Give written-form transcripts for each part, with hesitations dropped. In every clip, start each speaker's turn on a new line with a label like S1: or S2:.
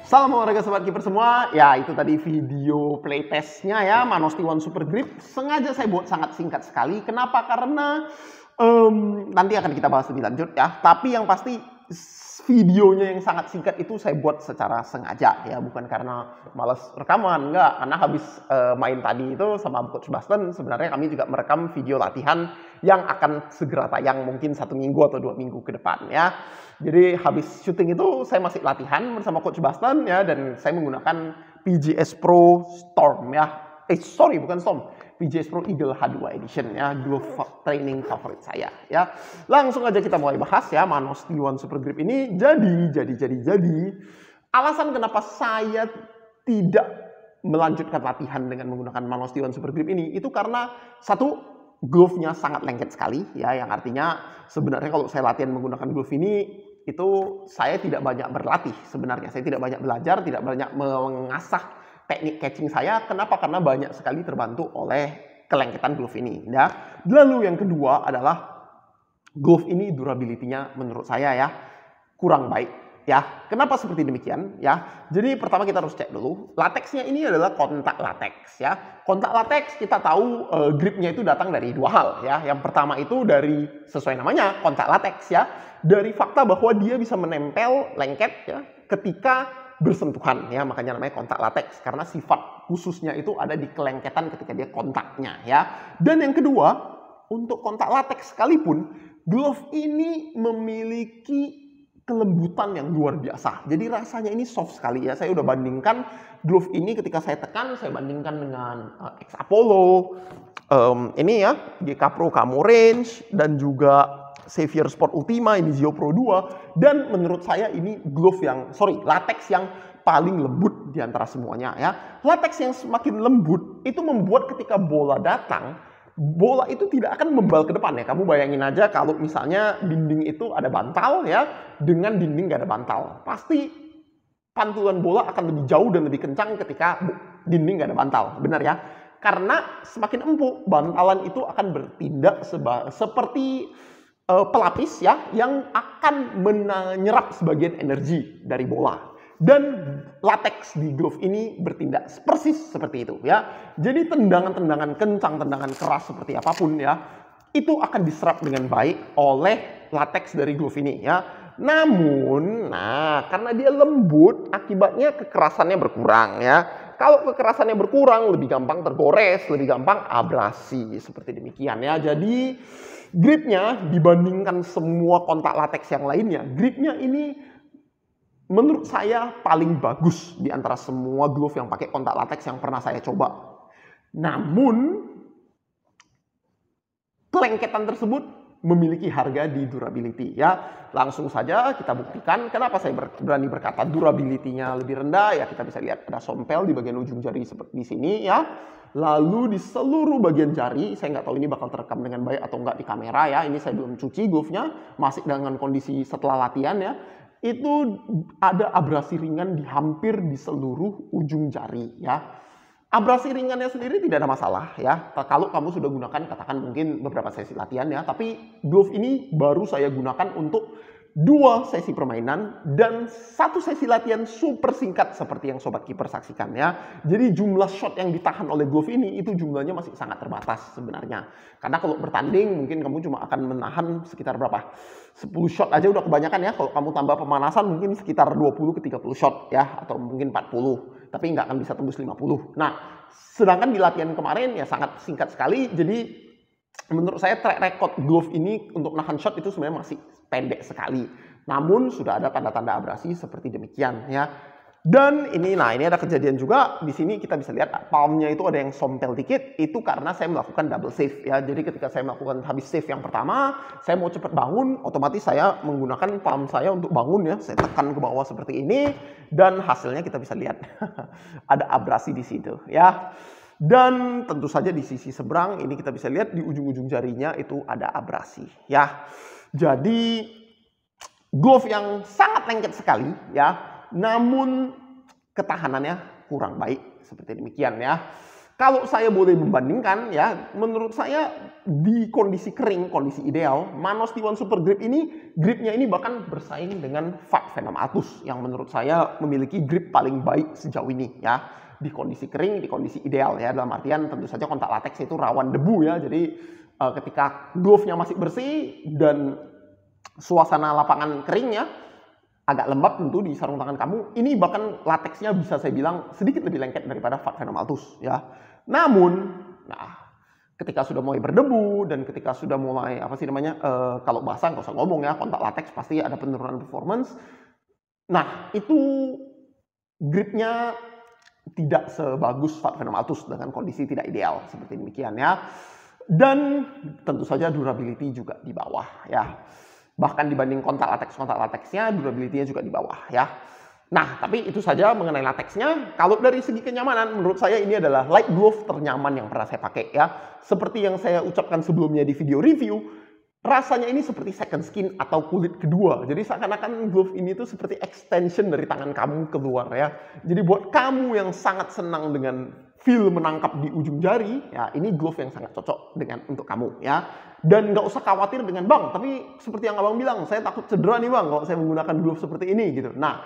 S1: Salam olahraga sobat kiper semua. Ya, itu tadi video playtestnya ya, Manos T1 Super Grip. Sengaja saya buat sangat singkat sekali. Kenapa? Karena nanti akan kita bahas lebih lanjut ya. Tapi yang pasti videonya yang sangat singkat itu saya buat secara sengaja ya, bukan karena malas rekaman, enggak. Karena habis main tadi itu sama Coach Basten, sebenarnya kami juga merekam video latihan yang akan segera tayang mungkin 1 minggu atau 2 minggu ke depan ya. Jadi habis syuting itu saya masih latihan bersama Coach Basten ya, dan saya menggunakan PGS Pro Storm ya. Bukan Storm. PGS Pro Eagle H2 Edition ya, glove training favorit saya ya. Langsung aja kita mulai bahas ya, Manos T1 Super Grip ini. Jadi alasan kenapa saya tidak melanjutkan latihan dengan menggunakan Manos T1 Super Grip ini itu karena satu, glove-nya sangat lengket sekali ya, yang artinya sebenarnya kalau saya latihan menggunakan glove ini itu saya tidak banyak berlatih sebenarnya. Saya tidak banyak belajar, tidak banyak mengasah teknik catching saya. Kenapa? Karena banyak sekali terbantu oleh kelengketan glove ini ya. Lalu yang kedua adalah glove ini durability-nya menurut saya ya kurang baik ya. Kenapa seperti demikian ya? Jadi pertama kita harus cek dulu, lateksnya ini adalah kontak lateks ya. Kontak lateks kita tahu gripnya itu datang dari dua hal ya. Yang pertama itu dari sesuai namanya kontak lateks ya, dari fakta bahwa dia bisa menempel lengket ya ketika bersentuhan ya, makanya namanya kontak lateks karena sifat khususnya itu ada di kelengketan ketika dia kontaknya ya. Dan yang kedua, untuk kontak lateks sekalipun glove ini memiliki kelembutan yang luar biasa. Jadi rasanya ini soft sekali ya. Saya udah bandingkan glove ini ketika saya tekan, saya bandingkan dengan X Apollo, ini ya GK Pro Camo Range, dan juga Xavier Sport Ultima, ini Zio Pro 2. Dan menurut saya ini latex yang paling lembut di antara semuanya ya. Latex yang semakin lembut itu membuat ketika bola datang, bola itu tidak akan membal ke depan ya. Kamu bayangin aja kalau misalnya dinding itu ada bantal ya, dengan dinding gak ada bantal, pasti pantulan bola akan lebih jauh dan lebih kencang ketika dinding gak ada bantal, benar ya? Karena semakin empuk, bantalan itu akan bertindak seperti pelapis ya, yang akan menyerap sebagian energi dari bola. Dan latex di glove ini bertindak persis seperti itu ya. Jadi tendangan-tendangan kencang, tendangan keras seperti apapun ya, itu akan diserap dengan baik oleh latex dari glove ini ya. Namun, karena dia lembut, akibatnya kekerasannya berkurang ya. Kalau kekerasannya berkurang, lebih gampang tergores, lebih gampang abrasi seperti demikian ya. Jadi gripnya dibandingkan semua kontak latex yang lainnya, gripnya ini menurut saya paling bagus di antara semua glove yang pakai kontak latex yang pernah saya coba. Namun kelengketan tersebut memiliki harga di durability ya. Langsung saja kita buktikan kenapa saya berani berkata durability-nya lebih rendah ya. Kita bisa lihat ada sompel di bagian ujung jari seperti di sini ya. Lalu di seluruh bagian jari, saya nggak tahu ini bakal terekam dengan baik atau nggak di kamera ya. Ini saya belum cuci glove-nya, masih dengan kondisi setelah latihan ya. Itu ada abrasi ringan di hampir di seluruh ujung jari ya. Abrasi ringannya sendiri tidak ada masalah ya. Kalau kamu sudah gunakan katakan mungkin beberapa sesi latihan ya, tapi glove ini baru saya gunakan untuk 2 sesi permainan dan 1 sesi latihan super singkat seperti yang sobat kiper saksikan ya. Jadi jumlah shot yang ditahan oleh glove ini itu jumlahnya masih sangat terbatas sebenarnya. Karena kalau bertanding mungkin kamu cuma akan menahan sekitar berapa? 10 shot aja udah kebanyakan ya. Kalau kamu tambah pemanasan mungkin sekitar 20 ke 30 shot ya, atau mungkin 40. Tapi nggak akan bisa tembus 50. Nah, sedangkan di latihan kemarin ya sangat singkat sekali. Jadi menurut saya track record glove ini untuk nahan shot itu sebenarnya masih pendek sekali. Namun sudah ada tanda-tanda abrasi seperti demikian ya. Dan ini ada kejadian juga di sini, kita bisa lihat palmnya itu ada yang sompel dikit. Itu karena saya melakukan double save ya. Jadi ketika saya melakukan habis save yang pertama, saya mau cepat bangun, otomatis saya menggunakan palm saya untuk bangun ya. Saya tekan ke bawah seperti ini dan hasilnya kita bisa lihat ada abrasi di situ ya. Dan tentu saja di sisi seberang ini kita bisa lihat di ujung-ujung jarinya itu ada abrasi ya. Jadi glove yang sangat lengket sekali ya, namun ketahanannya kurang baik seperti demikian ya. Kalau saya boleh membandingkan ya, menurut saya di kondisi kering, kondisi ideal, Manos T1 Super Grip ini, gripnya ini bahkan bersaing dengan Fat Venom Altus yang menurut saya memiliki grip paling baik sejauh ini ya. Di kondisi kering, di kondisi ideal ya, dalam artian tentu saja kontak latex itu rawan debu ya, jadi ketika glove-nya masih bersih dan suasana lapangan keringnya agak lembab tentu di sarung tangan kamu, ini bahkan lateksnya bisa saya bilang sedikit lebih lengket daripada Fat Venom Altus ya. Namun, ketika sudah mulai berdebu dan ketika sudah mulai kalau basah nggak usah ngomong ya, kontak lateks pasti ada penurunan performance. Nah, itu gripnya tidak sebagus Fat Venom Altus dengan kondisi tidak ideal seperti demikian ya. Dan tentu saja durability juga di bawah ya. Bahkan dibanding kontak lateksnya, durability-nya juga di bawah ya. Nah, tapi itu saja mengenai lateksnya. Kalau dari segi kenyamanan, menurut saya ini adalah light glove ternyaman yang pernah saya pakai ya. Seperti yang saya ucapkan sebelumnya di video review, rasanya ini seperti second skin atau kulit kedua. Jadi seakan-akan glove ini tuh seperti extension dari tangan kamu keluar ya. Jadi buat kamu yang sangat senang dengan feel menangkap di ujung jari, ya ini glove yang sangat cocok untuk kamu ya. Dan nggak usah khawatir dengan bang, tapi seperti yang abang bilang, saya takut cedera nih bang kalau saya menggunakan glove seperti ini gitu. Nah,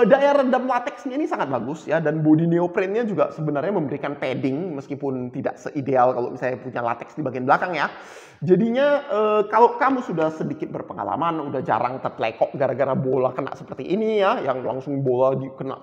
S1: daya redam lateksnya ini sangat bagus ya, dan body neoprene-nya juga sebenarnya memberikan padding meskipun tidak seideal kalau misalnya punya lateks di bagian belakang ya. Jadinya kalau kamu sudah sedikit berpengalaman, udah jarang terlekok gara-gara bola kena seperti ini ya, yang langsung bola kena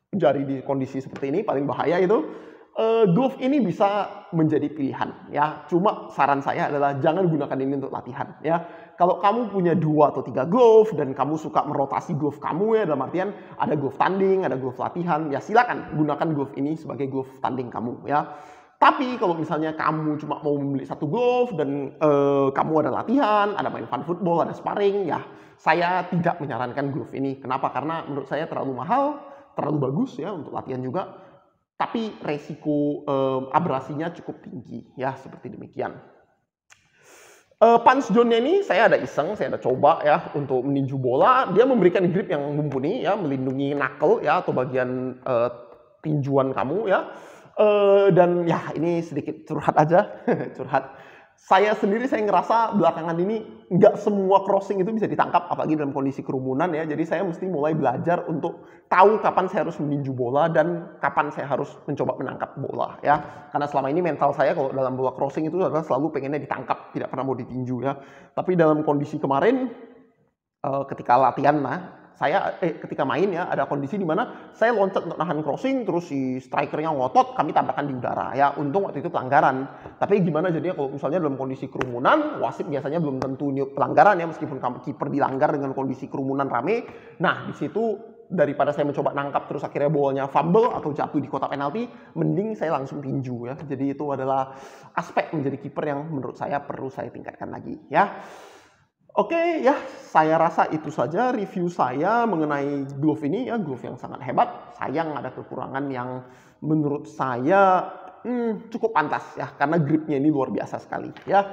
S1: jari di kondisi seperti ini paling bahaya itu. Glove ini bisa menjadi pilihan ya. Cuma saran saya adalah jangan gunakan ini untuk latihan ya. Kalau kamu punya 2 atau 3 glove dan kamu suka merotasi glove kamu ya, dalam artian ada glove tanding, ada glove latihan, ya silakan gunakan glove ini sebagai glove tanding kamu ya. Tapi kalau misalnya kamu cuma mau membeli 1 glove dan kamu ada latihan, ada main fun football, ada sparring, ya saya tidak menyarankan glove ini. Kenapa? Karena menurut saya terlalu mahal, terlalu bagus ya untuk latihan juga. Tapi resiko abrasinya cukup tinggi ya, seperti demikian. Punch zone-nya ini saya ada iseng, saya ada coba ya untuk meninju bola. Dia memberikan grip yang mumpuni ya, melindungi knuckle ya atau bagian tinjuan kamu ya. Dan ya ini sedikit curhat aja, curhat. Saya sendiri saya ngerasa belakangan ini nggak semua crossing itu bisa ditangkap, apalagi dalam kondisi kerumunan ya. Jadi saya mesti mulai belajar untuk tahu kapan saya harus meninju bola dan kapan saya harus mencoba menangkap bola ya. Karena selama ini mental saya kalau dalam bola crossing itu adalah selalu pengennya ditangkap, tidak pernah mau ditinju ya. Tapi dalam kondisi kemarin ketika latihan ketika main ya, ada kondisi di mana saya loncat untuk nahan crossing, terus si strikernya ngotot, kami tabrakan di udara ya. Untung waktu itu pelanggaran. Tapi gimana jadinya kalau misalnya dalam kondisi kerumunan, wasit biasanya belum tentu pelanggaran ya, meskipun kiper dilanggar dengan kondisi kerumunan rame. Nah, di situ daripada saya mencoba nangkap terus akhirnya bolanya fumble atau jatuh di kotak penalti, mending saya langsung tinju ya. Jadi itu adalah aspek menjadi kiper yang menurut saya perlu saya tingkatkan lagi ya. Oke ya, saya rasa itu saja review saya mengenai glove ini ya, glove yang sangat hebat. Sayang ada kekurangan yang menurut saya cukup pantas ya, karena gripnya ini luar biasa sekali ya.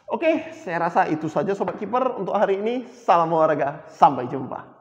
S1: Oke, saya rasa itu saja Sobat Kiper untuk hari ini. Salam olahraga, sampai jumpa.